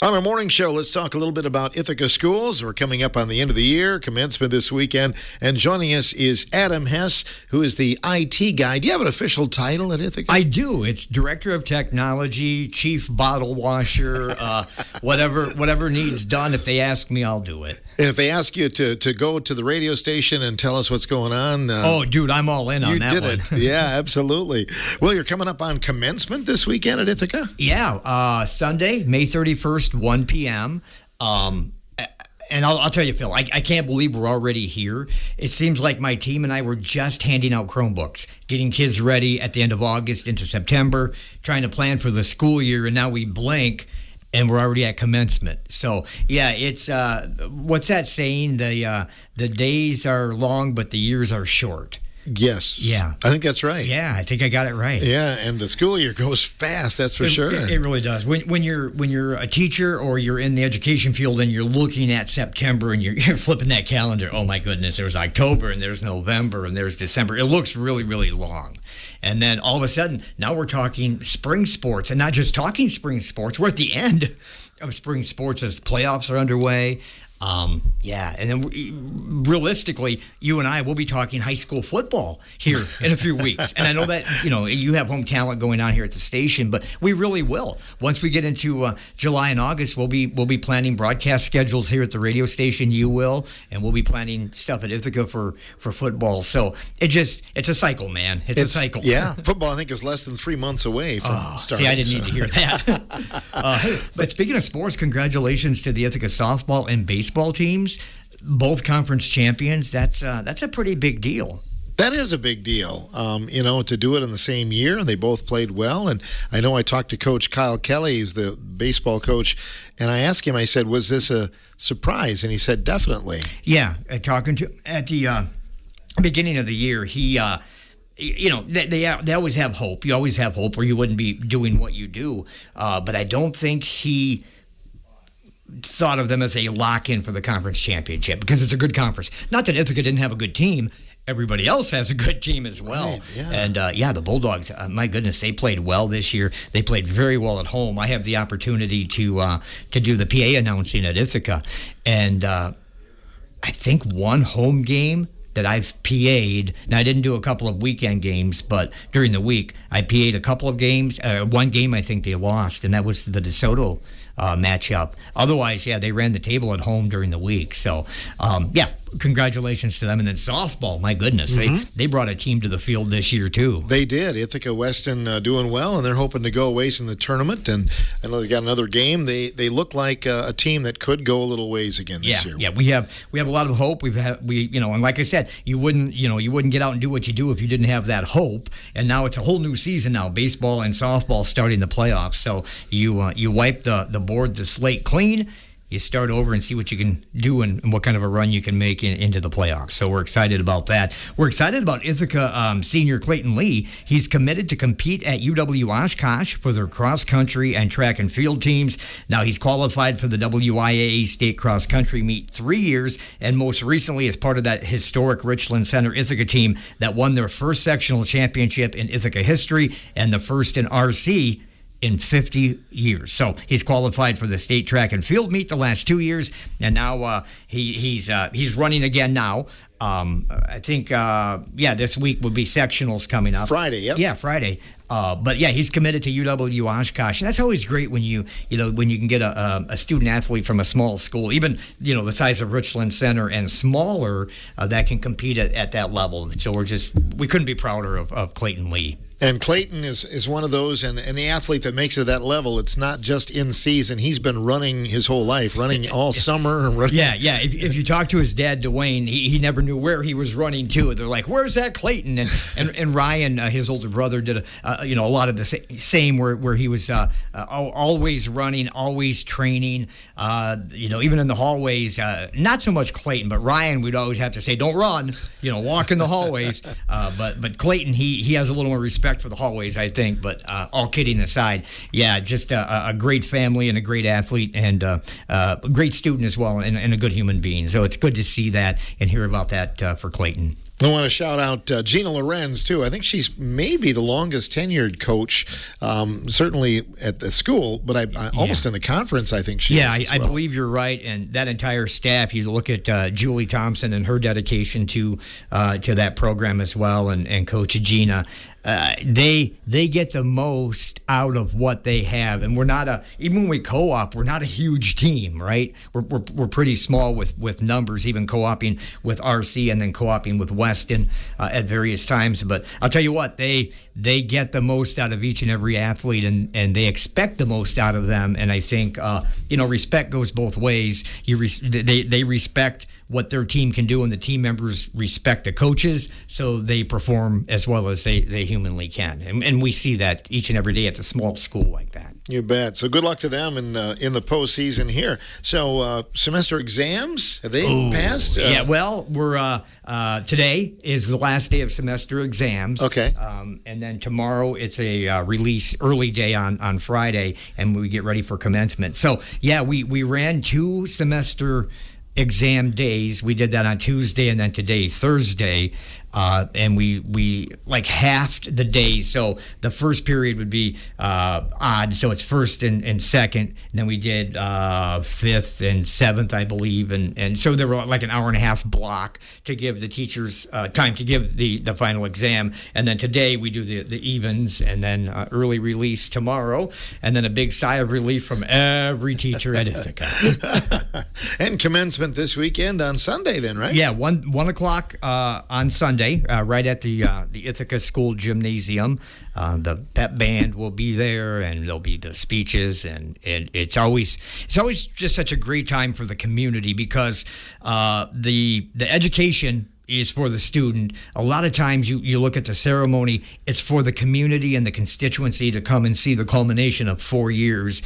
On our morning show, let's talk a little bit about Ithaca Schools. We're coming up on the end of the year, commencement this weekend, and joining us is Adam Hess, who is the IT guy. Do you have an official title at Ithaca? I do. It's Director of Technology, Chief Bottle Washer, whatever needs done. If they ask me, I'll do it. And if they ask you to go to the radio station and tell us what's going on... oh, dude, I'm all in on that one. You did it. Yeah, absolutely. Well, you're coming up on commencement this weekend at Ithaca? Yeah, Sunday, May 31st, 1 p.m. And I'll tell you, Phil, I can't believe we're already here. It seems like my team and I were just handing out Chromebooks, getting kids ready at the end of August into September, trying to plan for the school year, and now we blink and we're already at commencement. So, yeah, it's what's that saying? The days are long, but the years are short. Yes. Yeah. I think that's right. Yeah, I think I got it right. Yeah, and the school year goes fast, that's for sure. It really does. When you're a teacher or you're in the education field and you're looking at September and you're flipping that calendar, oh my goodness, there's October and there's November and there's December. It looks really, really long. And then all of a sudden, now we're talking spring sports, and not just talking spring sports. We're at the end of spring sports as playoffs are underway. Yeah, and then realistically, you and I will be talking high school football here in a few weeks. And I know that, you have home talent going on here at the station, but we really will. Once we get into July and August, we'll be planning broadcast schedules here at the radio station. You will, and we'll be planning stuff at Ithaca for football. So it's a cycle, man. It's a cycle. Yeah, football I think is less than 3 months away from starting. See, I didn't need to hear that. Hey, but speaking of sports, congratulations to the Ithaca softball and baseball teams, both conference champions. That's a pretty big deal. That is a big deal, to do it in the same year, and they both played well. And I know I talked to Coach Kyle Kelly, he's the baseball coach, and I asked him, I said, was this a surprise? And he said, definitely. Yeah, talking to at the beginning of the year, he they always have hope. You always have hope, or you wouldn't be doing what you do. But I don't think he thought of them as a lock-in for the conference championship, because it's a good conference. Not that Ithaca didn't have a good team. Everybody else has a good team as well. Right, yeah. And, the Bulldogs, my goodness, they played well this year. They played very well at home. I have the opportunity to do the PA announcing at Ithaca. And I think one home game that I've PA'd, now I didn't do a couple of weekend games, but during the week, I PA'd a couple of games. One game I think they lost, and that was the DeSoto matchup. Otherwise, they ran the table at home during the week. So, congratulations to them. And then softball, my goodness, they brought a team to the field this year too. They did. Ithaca Weston doing well, and they're hoping to go a ways in the tournament. And I know they got another game. They look like a team that could go a little ways again this year. Yeah, we have a lot of hope. And like I said, you wouldn't get out and do what you do if you didn't have that hope. And now it's a whole new season now. Baseball and softball starting the playoffs. So you wipe the board, the slate clean. You start over and see what you can do and what kind of a run you can make into the playoffs. So we're excited about that. We're excited about Ithaca senior Clayton Lee. He's committed to compete at UW Oshkosh for their cross-country and track and field teams. Now he's qualified for the WIAA State Cross Country Meet 3 years, and most recently as part of that historic Richland Center Ithaca team that won their first sectional championship in Ithaca history and the first in RC in 50 years. So he's qualified for the state track and field meet the last 2 years, and now he's running again now. I think this week would be sectionals coming up. Friday, yep. Yeah, Friday. But he's committed to UW Oshkosh, and that's always great when you can get a student athlete from a small school, even the size of Richland Center and smaller, that can compete at that level. So we couldn't be prouder of Clayton Lee. And Clayton is one of those, and the athlete that makes it that level, it's not just in season. He's been running his whole life, running all summer. Yeah. If you talk to his dad, Dwayne, he never knew where he was running to. They're like, where's that Clayton? And Ryan, his older brother, did a lot of the same, where he was always running, always training, even in the hallways. Not so much Clayton, but Ryan would always have to say, don't run, walk in the hallways. But Clayton, he has a little more respect respect for the hallways, I think. But all kidding aside, yeah, just a great family and a great athlete and a great student as well, and a good human being. So it's good to see that and hear about that for Clayton. I want to shout out Gina Lorenz, too. I think she's maybe the longest tenured coach, certainly at the school, but almost in the conference, I think she is. I believe you're right. And that entire staff, you look at Julie Thompson and her dedication to that program as well, and Coach Gina. They get the most out of what they have, and even when we co-op, we're not a huge team, right? We're pretty small with numbers, even co-oping with RC and then co-oping with Weston at various times. But I'll tell you what, they get the most out of each and every athlete, and they expect the most out of them. And I think respect goes both ways. They respect what their team can do, and the team members respect the coaches, so they perform as well as they humanly can. And we see that each and every day at a small school like that. You bet. So good luck to them in the postseason here. So semester exams, have they passed? Yeah, well, we're today is the last day of semester exams. Okay. And then tomorrow it's a release early day on Friday, and we get ready for commencement. So, yeah, we ran 2 semester exam days. We did that on Tuesday, and then today, Thursday, and we like halved the days. So the first period would be odd, so it's first and second, and then we did fifth and seventh, I believe, and so there were like an hour and a half block to give the teachers time to give the final exam. And then today we do the evens, and then early release tomorrow, and then a big sigh of relief from every teacher at Ithaca. And commencement this weekend on Sunday then, right? Yeah, 1 o'clock on Sunday, right at the Ithaca School Gymnasium. The pep band will be there, and there'll be the speeches, and it's always just such a great time for the community, because the education is for the student. A lot of times you look at the ceremony, it's for the community and the constituency to come and see the culmination of 4 years,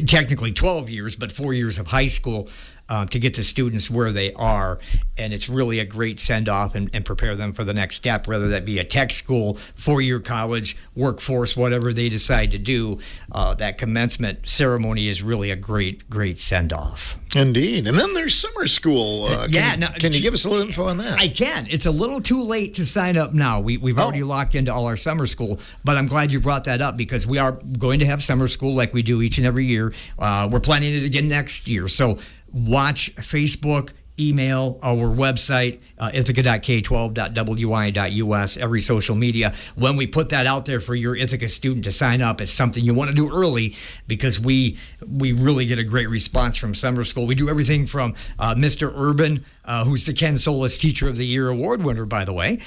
technically 12 years, but 4 years of high school. To get the students where they are, and it's really a great send-off and prepare them for the next step, whether that be a tech school, 4-year college, workforce, whatever they decide to do. That commencement ceremony is really a great send-off. Indeed. And then there's summer school. Can you give us a little info on that? I can. It's a little too late to sign up now. We've already locked into all our summer school, but I'm glad you brought that up, because we are going to have summer school like we do each and every year. We're planning it again next year. So watch Facebook, email, our website, ithaca.k12.wi.us, every social media. When we put that out there for your Ithaca student to sign up, it's something you want to do early, because we really get a great response from summer school. We do everything from Mr. Urban, who's the Ken Solis Teacher of the Year award winner, by the way.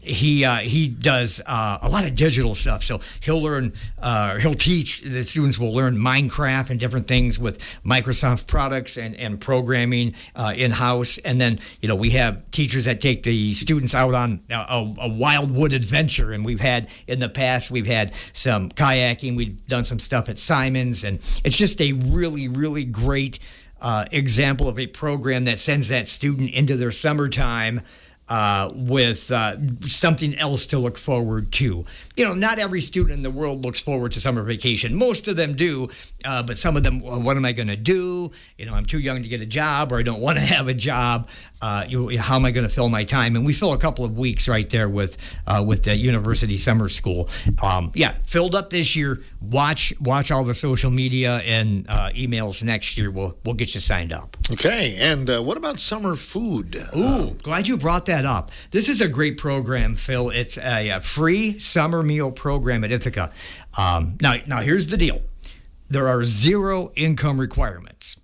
He does a lot of digital stuff, so he'll teach. The students will learn Minecraft and different things with Microsoft products and programming in-house. And then we have teachers that take the students out on a wildwood adventure, and in the past we've had some kayaking. We've done some stuff at Simon's, and it's just a really, really great example of a program that sends that student into their summertime with something else to look forward to. Not every student in the world looks forward to summer vacation. Most of them do, but some of them, what am I going to do? I'm too young to get a job, or I don't want to have a job. How am I going to fill my time? And we fill a couple of weeks right there with the university summer school. Filled up this year. Watch all the social media and emails next year. We'll get you signed up. Okay, and what about summer food? Glad you brought that up. This is a great program, Phil. It's a free summer meal program at Ithaca. Now here's the deal. There are 0 income requirements.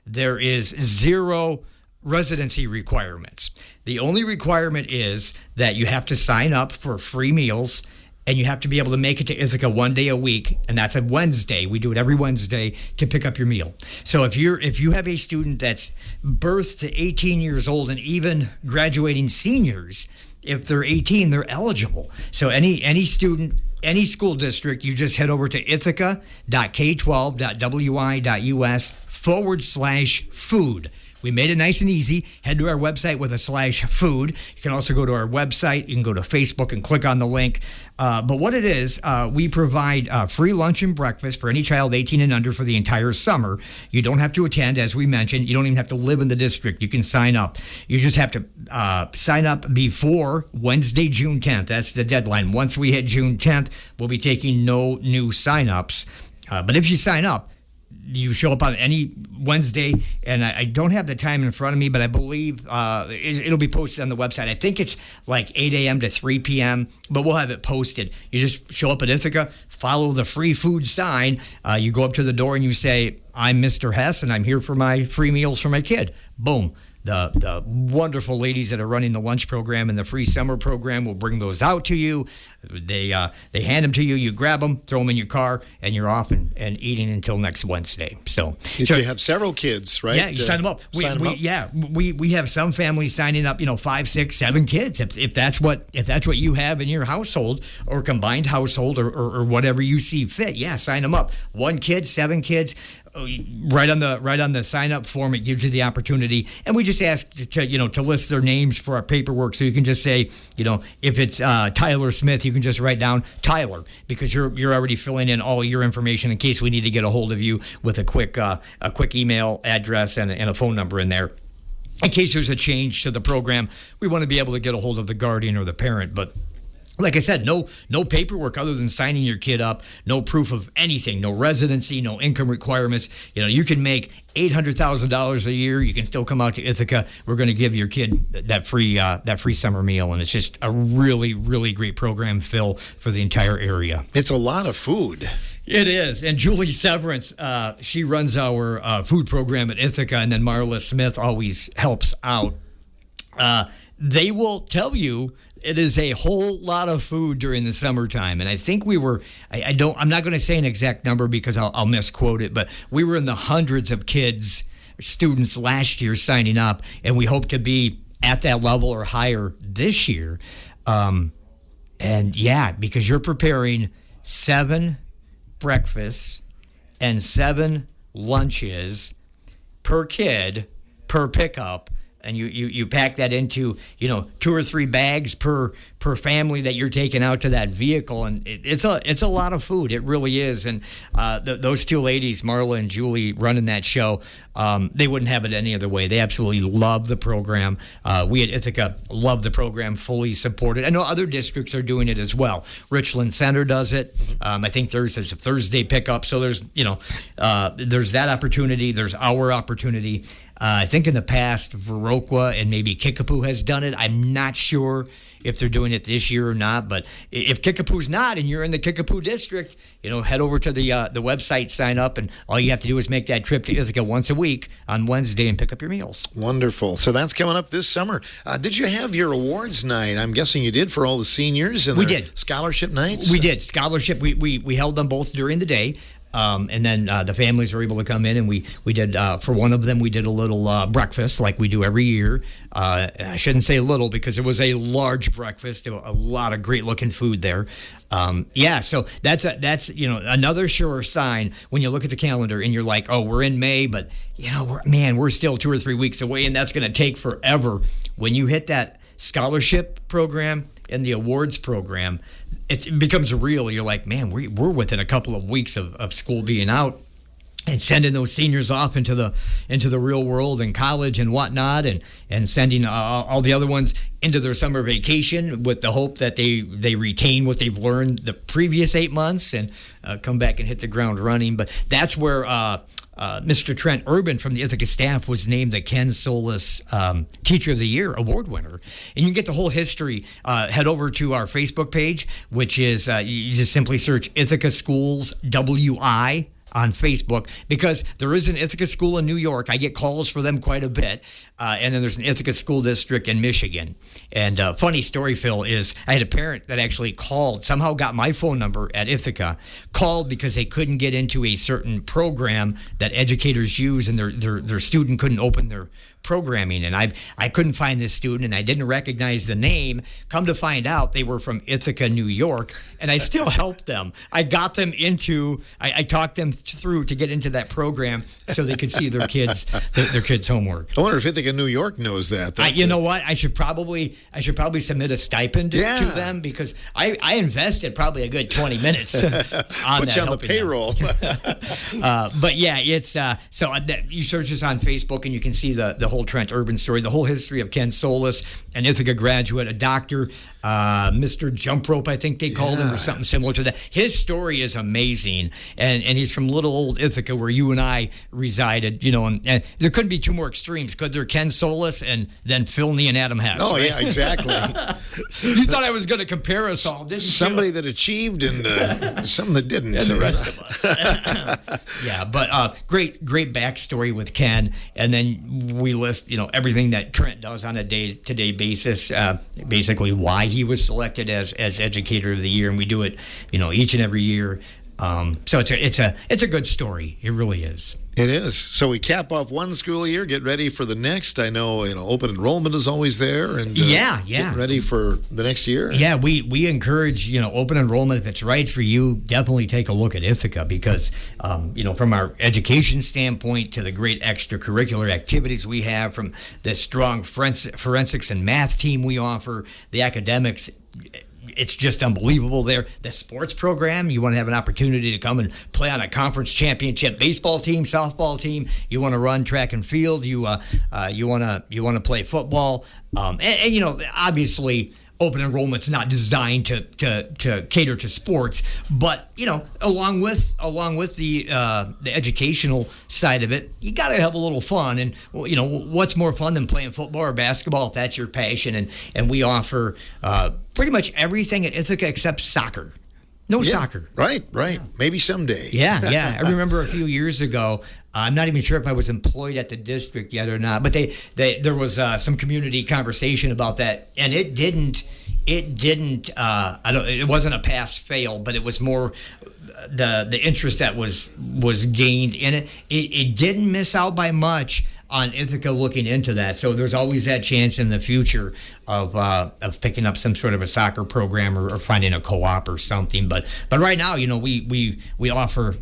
There is 0 residency requirements. The only requirement is that you have to sign up for free meals, and you have to be able to make it to Ithaca 1 day a week, and that's a Wednesday. We do it every Wednesday to pick up your meal. So if you have a student that's birth to 18 years old, and even graduating seniors, if they're 18, they're eligible. So any student, any school district, you just head over to ithaca.k12.wi.us/food. We made it nice and easy. Head to our website with a /food. You can also go to our website. You can go to Facebook and click on the link. But what it is, we provide free lunch and breakfast for any child 18 and under for the entire summer. You don't have to attend, as we mentioned. You don't even have to live in the district. You can sign up. You just have to sign up before Wednesday, June 10th. That's the deadline. Once we hit June 10th, we'll be taking no new sign-ups. But if you sign up, you show up on any Wednesday, and I don't have the time in front of me, but I believe it'll be posted on the website. I think it's like 8 a.m. to 3 p.m., but we'll have it posted. You just show up at Ithaca, follow the free food sign. You go up to the door and you say, I'm Mr. Hess, and I'm here for my free meals for my kid. Boom. The wonderful ladies that are running the lunch program and the free summer program will bring those out to you. They hand them to you. You grab them, throw them in your car, and you're off and eating until next Wednesday. So if you have several kids, right? Yeah, you sign them up. We have some families signing up. 5, 6, 7 kids. If that's what you have in your household or combined household or whatever you see fit, yeah, sign them up. 1 kid, 7 kids. Right on the sign up form, it gives you the opportunity, and we just ask to list their names for our paperwork. So you can just say, if it's Tyler Smith, you can just write down Tyler, because you're already filling in all your information in case we need to get a hold of you with a quick email address and a phone number in there. In case there's a change to the program, we want to be able to get a hold of the guardian or the parent, but like I said, no paperwork other than signing your kid up, no proof of anything, no residency, no income requirements. You can make $800,000 a year. You can still come out to Ithaca. We're going to give your kid that free summer meal, and it's just a really, really great program, Phil, for the entire area. It's a lot of food. It is. And Julie Severance, she runs our food program at Ithaca, and then Marla Smith always helps out. They will tell you it is a whole lot of food during the summertime. And I think I'm not going to say an exact number because I'll misquote it, but we were in the hundreds of students last year signing up, and we hope to be at that level or higher this year. And yeah, because you're preparing 7 breakfasts and 7 lunches per kid per pickup. And you pack that into 2 or 3 bags per family that you're taking out to that vehicle, and it's a lot of food. It really is. And those 2 ladies, Marla and Julie, running that show, they wouldn't have it any other way. They absolutely love the program. We at Ithaca love the program, fully support it. I know other districts are doing it as well. Richland Center does it. I think there's a Thursday pickup. So there's that opportunity. There's our opportunity. I think in the past, Viroqua and maybe Kickapoo has done it. I'm not sure if they're doing it this year or not, but if Kickapoo's not and you're in the Kickapoo district, head over to the website, sign up, and all you have to do is make that trip to Ithaca once a week on Wednesday and pick up your meals. Wonderful. So that's coming up this summer. Did you have your awards night? I'm guessing you did for all the seniors and we did scholarship nights? We did. Scholarship, we held them both during the day. And then the families were able to come in, and we did, for one of them, we did a little breakfast like we do every year. I shouldn't say little because it was a large breakfast. There was a lot of great looking food there. So that's another sure sign when you look at the calendar and you're like, oh, we're in May, but we're still 2 or 3 weeks away, and that's going to take forever. When you hit that scholarship program and the awards program, it becomes real. You're like, man, we're within a couple of weeks of school being out and sending those seniors off into the real world and college and whatnot, and sending all the other ones into their summer vacation with the hope that they retain what they've learned the previous 8 months and come back and hit the ground running. But that's where Mr. Trent Urban from the Ithaca staff was named the Ken Solis Teacher of the Year award winner. And you can get the whole history. Head over to our Facebook page, which is you just simply search Ithaca Schools WI on Facebook, because there is an Ithaca school in New York. I get calls for them quite a bit. And then there's an Ithaca school district in Michigan. And funny story, Phil, is I had a parent that actually called, somehow got my phone number at Ithaca, called because they couldn't get into a certain program that educators use, and their student couldn't open their programming, and I couldn't find this student, and I didn't recognize the name. Come to find out, they were from Ithaca, New York, and I still helped them. I got them I talked them through to get into that program so they could see their kids' homework. I wonder if Ithaca, New York knows that. You know what? I should probably submit a stipend to them, because I invested probably a good 20 minutes on Put you on the payroll. But yeah, it's you search this on Facebook and you can see the whole Trent Urban story, the whole history of Ken Solis, an Ithaca graduate, a doctor, Mr. Jump Rope, I think they called him, or something similar to that. His story is amazing, and he's from little old Ithaca where you and I resided, and there couldn't be two more extremes, could there? Ken Solis and then Philney and Adam Hess. Oh, right? Yeah, exactly. You thought I was going to compare us all, didn't you? Somebody that achieved and some that didn't. And the rest of us. Yeah, but great backstory with Ken, and then we list, everything that Trent does on a day-to-day basis, basically why he was selected as Educator of the Year, and we do it, each and every year. So it's a good story. It really is. It is. So we cap off one school year, get ready for the next. I know, open enrollment is always there, and get ready for the next year. Yeah, we encourage open enrollment. If it's right for you, definitely take a look at Ithaca, because from our education standpoint to the great extracurricular activities we have, from the strong forensics and math team we offer, the academics. It's just unbelievable there. The sports program, you want to have an opportunity to come and play on a conference championship baseball team, softball team. You want to run track and field. You want to play football. And obviously, open enrollment's not designed to cater to sports, but along with the educational side of it, you got to have a little fun. And what's more fun than playing football or basketball if that's your passion? And we offer pretty much everything at Ithaca except soccer. No soccer. Right. Yeah. Maybe someday. Yeah. I remember a few years ago, I'm not even sure if I was employed at the district yet or not, but there was some community conversation about that, and it wasn't a pass fail, but it was more the interest that was gained in it. It didn't miss out by much on Ithaca looking into that. So there's always that chance in the future of picking up some sort of a soccer program or finding a co-op or something. But right now, we offer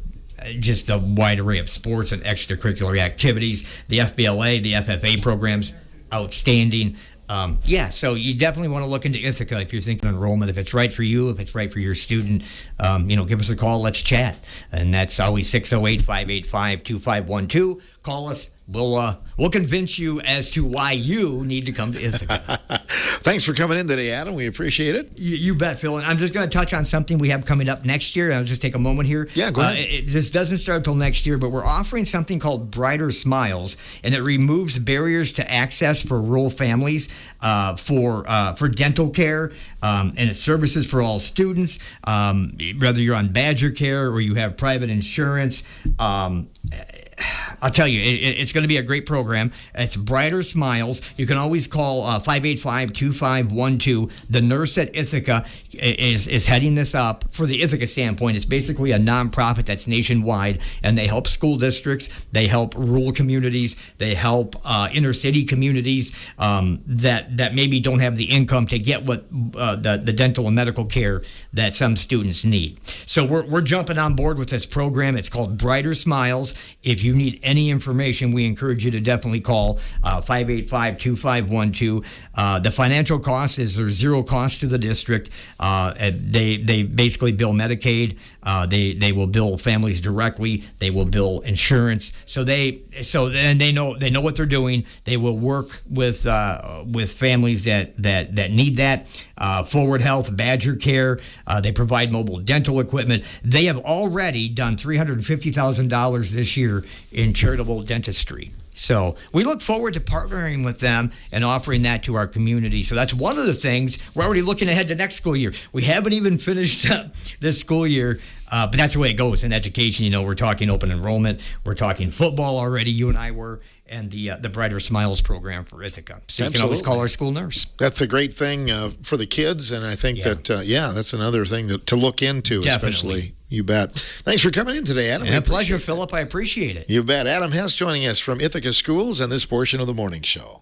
just a wide array of sports and extracurricular activities. The FBLA, the FFA programs, outstanding. So you definitely want to look into Ithaca if you're thinking enrollment. If it's right for you, if it's right for your student, give us a call. Let's chat. And that's always 608-585-2512. Call us. We'll convince you as to why you need to come to Ithaca. Thanks for coming in today, Adam. We appreciate it. You bet, Phil. And I'm just going to touch on something we have coming up next year. I'll just take a moment here. Yeah, go ahead. This doesn't start until next year, but we're offering something called Brighter Smiles, and it removes barriers to access for rural families for dental care, and it's services for all students, whether you're on Badger Care or you have private insurance. I'll tell you, it's going to be a great program. It's Brighter Smiles. You can always call 585-2512. The nurse at Ithaca is heading this up. For the Ithaca standpoint, it's basically a nonprofit that's nationwide, and they help school districts, they help rural communities, they help inner city communities that maybe don't have the income to get what the dental and medical care that some students need. So we're jumping on board with this program. It's called Brighter Smiles. If you need any information, we encourage you to definitely call 585-2512. The financial cost is there's zero cost to the district. They basically bill Medicaid. They will bill families directly. They will bill insurance. So they know what they're doing. They will work with families that need that. Forward Health, Badger Care. They provide mobile dental equipment. They have already done $350,000 this year in charitable dentistry. So we look forward to partnering with them and offering that to our community. So that's one of the things. We're already looking ahead to next school year. We haven't even finished this school year, but that's the way it goes in education. We're talking open enrollment. We're talking football already, you and I were. Mm-hmm. and the Brighter Smiles program for Ithaca. So you can always call our school nurse. That's a great thing for the kids, and I think that's another thing to look into, Definitely. especially. You bet. Thanks for coming in today, Adam. A pleasure, Philip. I appreciate it. You bet. Adam Hess joining us from Ithaca Schools on this portion of the morning show.